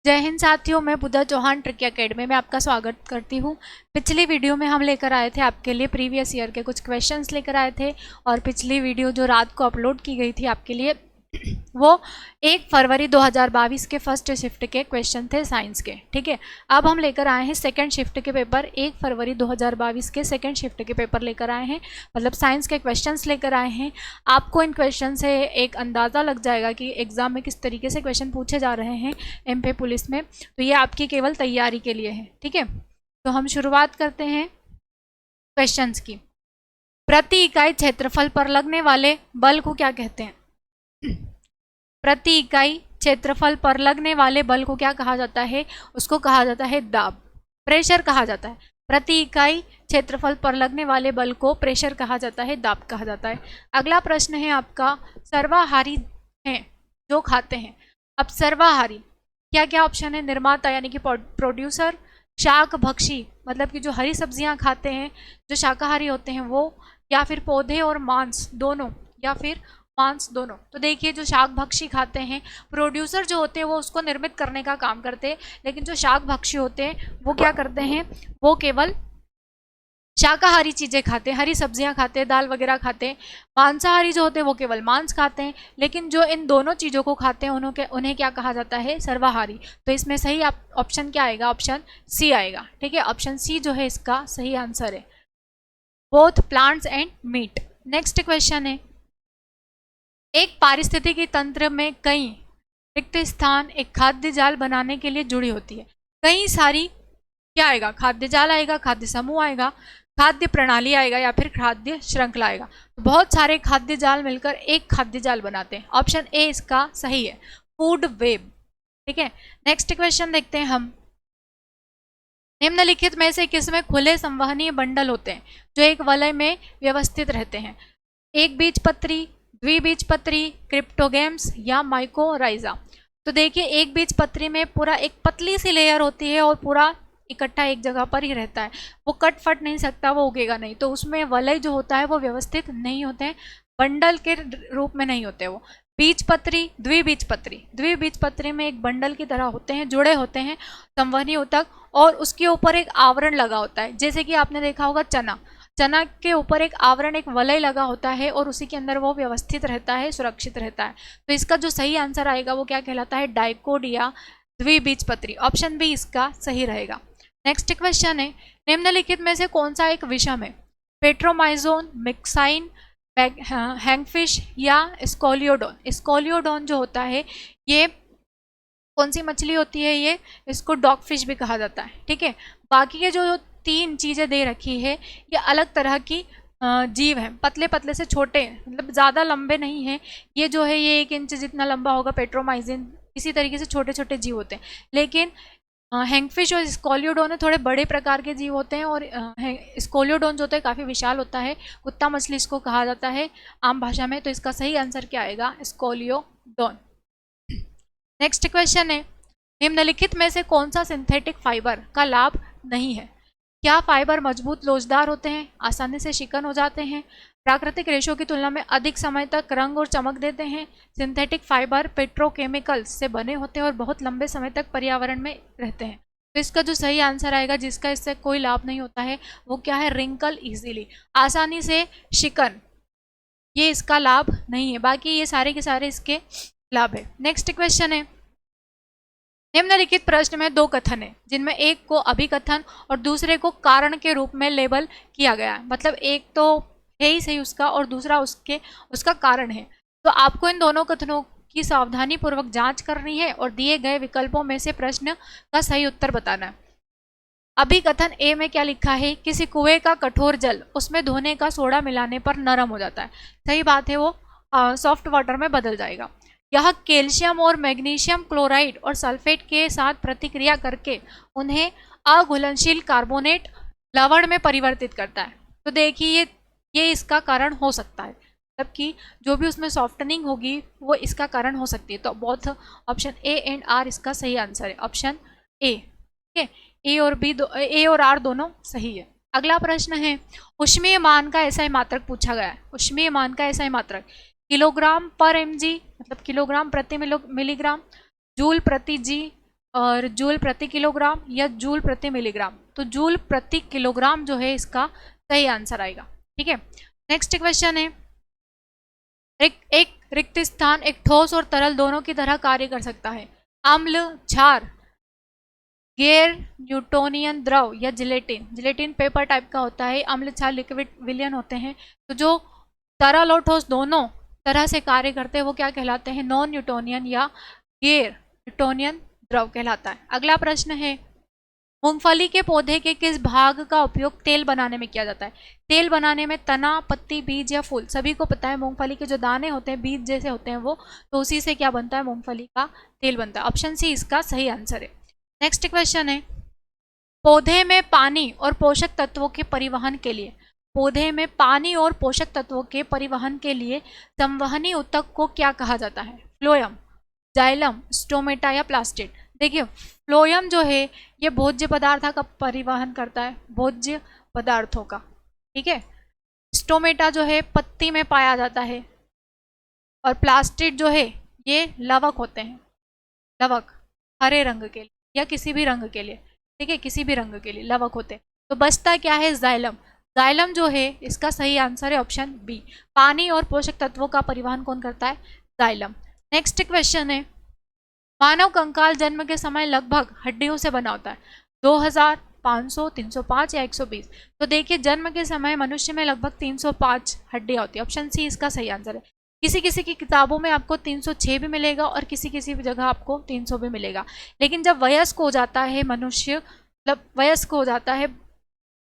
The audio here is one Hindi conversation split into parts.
जय हिंद साथियों, मैं पूजा चौहान ट्रिकी एकेडमी में आपका स्वागत करती हूँ। पिछली वीडियो में हम लेकर आए थे आपके लिए प्रीवियस ईयर के कुछ क्वेश्चंस लेकर आए थे और पिछली वीडियो जो रात को अपलोड की गई थी आपके लिए वो 1 फरवरी 2022 के फर्स्ट शिफ्ट के क्वेश्चन थे साइंस के। ठीक है, अब हम लेकर आए हैं सेकंड शिफ्ट के पेपर। 1 फरवरी 2022 के सेकंड शिफ्ट के पेपर लेकर आए हैं, मतलब साइंस के क्वेश्चंस लेकर आए हैं। आपको इन क्वेश्चन से एक अंदाज़ा लग जाएगा कि एग्ज़ाम में किस तरीके से क्वेश्चन पूछे जा रहे हैं एमपी पुलिस में, तो ये आपकी केवल तैयारी के लिए है। ठीक है, तो हम शुरुआत करते हैं क्वेश्चंस की। प्रति इकाई क्षेत्रफल पर लगने वाले बल को क्या कहते हैं? प्रति इकाई क्षेत्रफल पर लगने वाले बल को क्या कहा जाता है? उसको कहा जाता है दाब, प्रेशर कहा जाता है। प्रति इकाई क्षेत्रफल पर लगने वाले बल को प्रेशर कहा जाता है, दाब कहा जाता है। अगला प्रश्न है आपका, सर्वाहारी हैं जो खाते हैं। अब सर्वाहारी क्या क्या ऑप्शन है? निर्माता यानी कि प्रोड्यूसर, शाक भक्षी मतलब कि जो हरी सब्जियां खाते हैं, जो शाकाहारी होते हैं वो, या फिर पौधे और मांस दोनों, या फिर मांस दोनों। तो देखिए, जो शाक भक्षी खाते हैं, प्रोड्यूसर जो होते हैं वो उसको निर्मित करने का काम करते हैं, लेकिन जो शाक भक्षी होते हैं वो क्या करते हैं? वो केवल शाकाहारी चीज़ें खाते हैं, हरी सब्जियां खाते हैं, दाल वगैरह खाते हैं। मांसाहारी जो होते हैं वो केवल मांस खाते हैं, लेकिन जो इन दोनों चीज़ों को खाते हैं उन्हें क्या कहा जाता है? सर्वाहारी। तो इसमें सही ऑप्शन क्या आएगा? ऑप्शन सी आएगा। ठीक है, ऑप्शन सी जो है इसका सही आंसर है, both plants and meat. Next question है, एक पारिस्थितिकी तंत्र में कई रिक्त स्थान एक खाद्य जाल बनाने के लिए जुड़ी होती है। कई सारी क्या आएगा? खाद्य जाल आएगा, खाद्य समूह आएगा, खाद्य प्रणाली आएगा, या फिर खाद्य श्रृंखला आएगा। तो बहुत सारे खाद्य जाल मिलकर एक खाद्य जाल बनाते हैं। ऑप्शन ए इसका सही है, फूड वेब। ठीक है, नेक्स्ट क्वेश्चन देखते हैं हम। निम्नलिखित में से किसमें खुले संवहनीय बंडल होते हैं जो एक वलय में व्यवस्थित रहते हैं? एक बीजपत्री, द्विबीजपत्री, क्रिप्टोगेम्स या माइकोराइजा। तो देखिए, एक बीजपत्री में पूरा एक पतली सी लेयर होती है और पूरा इकट्ठा एक जगह पर ही रहता है, वो कट फट नहीं सकता, वो उगेगा नहीं, तो उसमें वलय जो होता है वो व्यवस्थित नहीं होते हैं, बंडल के रूप में नहीं होते वो। बीजपत्री, द्विबीजपत्री में एक बंडल की तरह होते हैं, जुड़े होते हैं संवहनी ऊतक, और उसके ऊपर एक आवरण लगा होता है। जैसे कि आपने देखा होगा चना के ऊपर एक आवरण, एक वलय लगा होता है और उसी के अंदर वो व्यवस्थित रहता है, सुरक्षित रहता है। तो इसका जो सही आंसर आएगा वो क्या कहलाता है? डाइकोट या द्विबीजपत्री। ऑप्शन बी इसका सही रहेगा। नेक्स्ट क्वेश्चन है, निम्नलिखित में से कौन सा एक विषम है? पेट्रोमाइजोन, मिक्साइन, हैंगफिश या स्कोलियोडोन। स्कोलियोडोन जो होता है ये कौन सी मछली होती है? ये इसको डॉगफिश भी कहा जाता है। ठीक है, बाकी के जो 3 चीज़ें दे रखी है ये अलग तरह की जीव हैं, पतले पतले से छोटे, मतलब ज़्यादा लंबे नहीं हैं। ये जो है ये 1 इंच जितना लंबा होगा पेट्रोमाइजिन, इसी तरीके से छोटे छोटे जीव होते हैं। लेकिन हैंगफिश और स्कोलियोडोन थोड़े बड़े प्रकार के जीव होते हैं, और स्कोलियोडोन जो होता है काफ़ी विशाल होता है, कुत्ता मछली इसको कहा जाता है आम भाषा में। तो इसका सही आंसर क्या आएगा? स्कोलियोडोन। नेक्स्ट क्वेश्चन है, निम्नलिखित में से कौन सा सिंथेटिक फाइबर का लाभ नहीं है? क्या फाइबर मजबूत लोचदार होते हैं, आसानी से चिकन हो जाते हैं, प्राकृतिक रेशों की तुलना में अधिक समय तक रंग और चमक देते हैं, सिंथेटिक फाइबर पेट्रोकेमिकल्स से बने होते हैं और बहुत लंबे समय तक पर्यावरण में रहते हैं। तो इसका जो सही आंसर आएगा, जिसका इससे कोई लाभ नहीं होता है, वो क्या है? रिंकल इजीली, आसानी से चिकन, ये इसका लाभ नहीं है। बाकी ये सारे के सारे इसके लाभ है। नेक्स्ट क्वेश्चन है, निम्नलिखित प्रश्न में 2 कथन है जिनमें एक को अभिकथन और दूसरे को कारण के रूप में लेबल किया गया है। मतलब एक तो है ही सही उसका और दूसरा उसका कारण है। तो आपको इन दोनों कथनों की सावधानी पूर्वक जांच करनी है और दिए गए विकल्पों में से प्रश्न का सही उत्तर बताना है। अभिकथन ए में क्या लिखा है? किसी कुएं का कठोर जल उसमें धोने का सोडा मिलाने पर नरम हो जाता है। सही बात है, वो सॉफ्ट वाटर में बदल जाएगा। यह कैल्शियम और मैग्नीशियम क्लोराइड और सल्फेट के साथ प्रतिक्रिया करके उन्हें अघुलनशील कार्बोनेट लवण में परिवर्तित करता है। तो देखिए, ये इसका कारण हो सकता है, मतलब कि जो भी उसमें सॉफ्टनिंग होगी वो इसका कारण हो सकती है। तो both option A and R इसका सही आंसर है, ऑप्शन ए। ठीक है, ए और आर दोनों सही है। अगला प्रश्न है, ऊष्मीय मान का एसआई मात्रक पूछा गया है। ऊष्मीय मान का एसआई मात्रक किलोग्राम पर mg, मतलब किलोग्राम प्रति मिलीग्राम, जूल प्रति जी, और जूल प्रति किलोग्राम या जूल प्रति मिलीग्राम? तो जूल प्रति किलोग्राम जो है इसका सही आंसर आएगा। ठीक है, नेक्स्ट क्वेश्चन है, एक रिक्त स्थान एक ठोस और तरल दोनों की तरह कार्य कर सकता है। अम्ल, क्षार, गैर न्यूटोनियन द्रव या जिलेटिन? जिलेटिन पेपर टाइप का होता है, अम्ल, क्षार लिक्विड विलियन होते हैं। तो जो तरल और ठोस दोनों तरह से कार्य करते हैं वो क्या कहलाते हैं? नॉन न्यूटोनियन या गैर न्यूटोनियन द्रव कहलाता है। अगला प्रश्न है, मूंगफली के पौधे के किस भाग का उपयोग तेल बनाने में किया जाता है? तेल बनाने में तना, पत्ती, बीज या फूल? सभी को पता है मूंगफली के जो दाने होते हैं बीज जैसे होते हैं वो, तो उसी से क्या बनता है? मूंगफली का तेल बनता है। ऑप्शन सी इसका सही आंसर है। नेक्स्ट क्वेश्चन है, पौधे में पानी और पोषक तत्वों के परिवहन के लिए, पौधे में पानी और पोषक तत्वों के परिवहन के लिए संवहनी ऊतक को क्या कहा जाता है? फ्लोएम, जाइलम, स्टोमेटा या प्लास्टिड? देखिए फ्लोएम जो है ये भोज्य पदार्थों का परिवहन करता है, भोज्य पदार्थों का। ठीक है, स्टोमेटा जो है पत्ती में पाया जाता है, और प्लास्टिड जो है ये लवक होते हैं, लवक हरे रंग के लिए या किसी भी रंग के लिए। ठीक है, किसी भी रंग के लिए लवक होते हैं। तो बचता क्या है? जाइलम। जाइलम जो है इसका सही आंसर है ऑप्शन बी। पानी और पोषक तत्वों का परिवहन कौन करता है? जाइलम। नेक्स्ट क्वेश्चन है, मानव कंकाल जन्म के समय लगभग हड्डियों से बना होता है? 2000, 500, 305 या 120? तो देखिए जन्म के समय मनुष्य में लगभग 305 हड्डियां होती है। ऑप्शन सी इसका सही आंसर है। किसी किसी की किताबों में आपको 306 भी मिलेगा और किसी किसी जगह आपको 300 भी मिलेगा। लेकिन जब वयस्क हो जाता है मनुष्य, मतलब वयस्क हो जाता है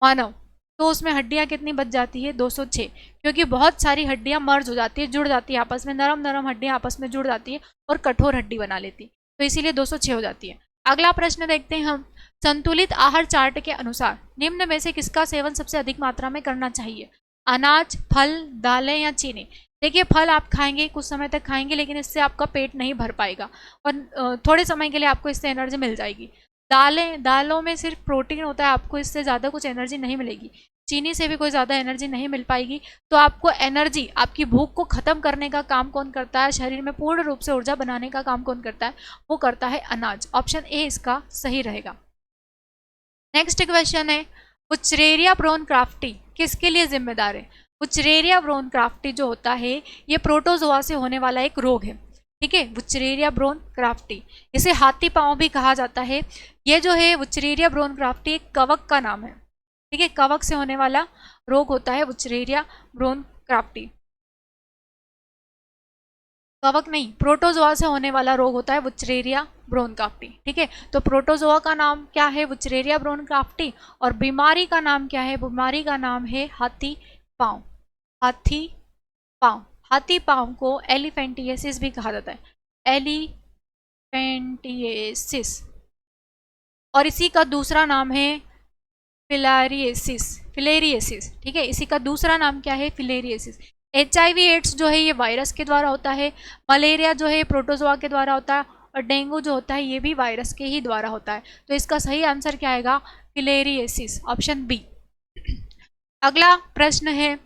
मानव, तो उसमें हड्डियां कितनी बच जाती है? 206, क्योंकि बहुत सारी हड्डियां मर्ज हो जाती है, जुड़ जाती है आपस में, नरम नरम हड्डियां आपस में जुड़ जाती है और कठोर हड्डी बना लेती है, तो इसीलिए 206 हो जाती है। अगला प्रश्न देखते हैं हम, संतुलित आहार चार्ट के अनुसार निम्न में से किसका सेवन सबसे अधिक मात्रा में करना चाहिए? अनाज, फल, दालें या चीनी? देखिए फल आप खाएंगे, कुछ समय तक खाएंगे, लेकिन इससे आपका पेट नहीं भर पाएगा और थोड़े समय के लिए आपको इससे एनर्जी मिल जाएगी। दालों में सिर्फ प्रोटीन होता है, आपको इससे ज़्यादा कुछ एनर्जी नहीं मिलेगी। चीनी से भी कोई ज़्यादा एनर्जी नहीं मिल पाएगी। तो आपको एनर्जी, आपकी भूख को ख़त्म करने का काम कौन करता है? शरीर में पूर्ण रूप से ऊर्जा बनाने का काम कौन करता है? वो करता है अनाज। ऑप्शन ए इसका सही रहेगा। नेक्स्ट क्वेश्चन है, वुचरेरिया ब्रोन क्राफ्टी किसके लिए जिम्मेदार है? वुचरेरिया ब्रोन क्राफ्टी जो होता है ये प्रोटोजोआ से होने वाला एक रोग है। ठीक है, वुचरेरिया ब्रोन क्राफ्टी, इसे हाथी पांव भी कहा जाता है। ये जो है वुचरेरिया ब्रोन क्राफ्टी एक कवक का नाम है। ठीक है, कवक से होने वाला रोग होता है वुचरेरिया ब्रोन क्राफ्टी। कवक नहीं, प्रोटोजोआ से होने वाला रोग होता है वुचरेरिया ब्रोन क्राफ्टी। ठीक है, तो प्रोटोजोआ का नाम क्या है? Wuchereria bancrofti. और बीमारी का नाम क्या है? बीमारी का नाम है हाथी पांव। हाथी पांव, हाथी पांव को एलिफेंटिएसिस भी कहा जाता है, एलिफेंटिएसिस। और इसी का दूसरा नाम है फिलारिएसिस, फिलेरिएसिस। ठीक है, इसी का दूसरा नाम क्या है? फिलेरिएसिस। HIV एड्स जो है ये वायरस के द्वारा होता है, मलेरिया जो है प्रोटोजोआ के द्वारा होता है, और डेंगू जो होता है ये भी वायरस के ही द्वारा होता है। तो इसका सही आंसर क्या आएगा? फिलेरिएसिस, ऑप्शन बी। अगला प्रश्न है,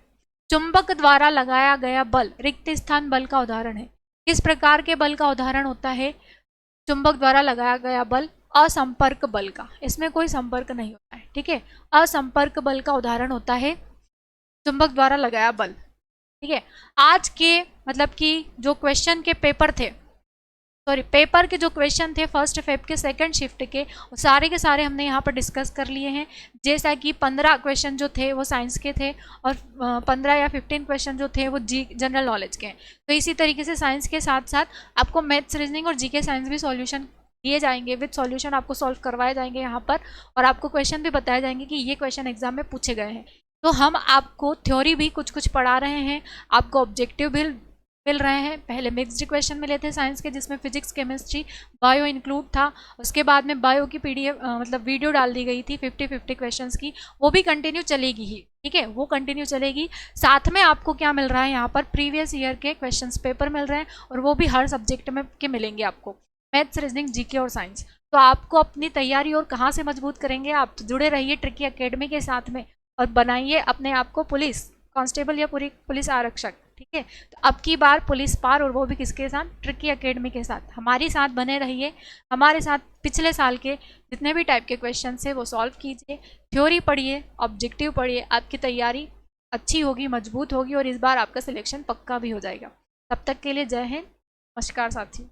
चुंबक द्वारा लगाया गया बल रिक्त स्थान बल का उदाहरण है? किस प्रकार के बल का उदाहरण होता है चुंबक द्वारा लगाया गया बल? असंपर्क बल का, इसमें कोई संपर्क नहीं होता है। ठीक है, असंपर्क बल का उदाहरण होता है चुंबक द्वारा लगाया बल। ठीक है, आज के मतलब कि जो क्वेश्चन के पेपर थे, पेपर के जो क्वेश्चन थे फर्स्ट फेब के सेकंड शिफ्ट के, सारे के सारे हमने यहाँ पर डिस्कस कर लिए हैं। जैसा कि 15 क्वेश्चन जो थे वो साइंस के थे और 15 या 15 क्वेश्चन जो थे वो जनरल नॉलेज के हैं। तो इसी तरीके से साइंस के साथ साथ आपको मैथ्स, रीजनिंग और जीके साइंस भी सॉल्यूशन दिए जाएंगे, विद सॉल्यूशन आपको सॉल्व करवाए जाएंगे यहाँ पर, और आपको क्वेश्चन भी बताए जाएंगे कि ये क्वेश्चन एग्जाम में पूछे गए हैं। तो हम आपको थ्योरी भी कुछ कुछ पढ़ा रहे हैं, आपको ऑब्जेक्टिव भी मिल रहे हैं। पहले मिक्स्ड क्वेश्चन मिले थे साइंस के, जिसमें फिजिक्स, केमिस्ट्री, बायो इंक्लूड था। उसके बाद में बायो की PDF मतलब वीडियो डाल दी गई थी 50-50 क्वेश्चंस की, वो भी कंटिन्यू चलेगी ही। ठीक है, वो कंटिन्यू चलेगी। साथ में आपको क्या मिल रहा है यहाँ पर? प्रीवियस ईयर के क्वेश्चंस पेपर मिल रहे हैं, और वो भी हर सब्जेक्ट में के मिलेंगे आपको, मैथ्स, रीजनिंग, जीके और साइंस। तो आपको अपनी तैयारी और कहाँ से मजबूत करेंगे आप? तो जुड़े रहिए ट्रिकी एकेडमी के साथ में और बनाइए अपने आप को पुलिस कांस्टेबल या पूरी पुलिस आरक्षक। ठीक है। तो अब की बार पुलिस पार, और वो भी किसके साथ, ट्रिकी एकेडमी के साथ। हमारे साथ बने रहिए, हमारे साथ पिछले साल के जितने भी टाइप के क्वेश्चन है वो सॉल्व कीजिए, थ्योरी पढ़िए, ऑब्जेक्टिव पढ़िए, आपकी तैयारी अच्छी होगी, मजबूत होगी, और इस बार आपका सिलेक्शन पक्का भी हो जाएगा। तब तक के लिए जय हिंद, नमस्कार साथियों।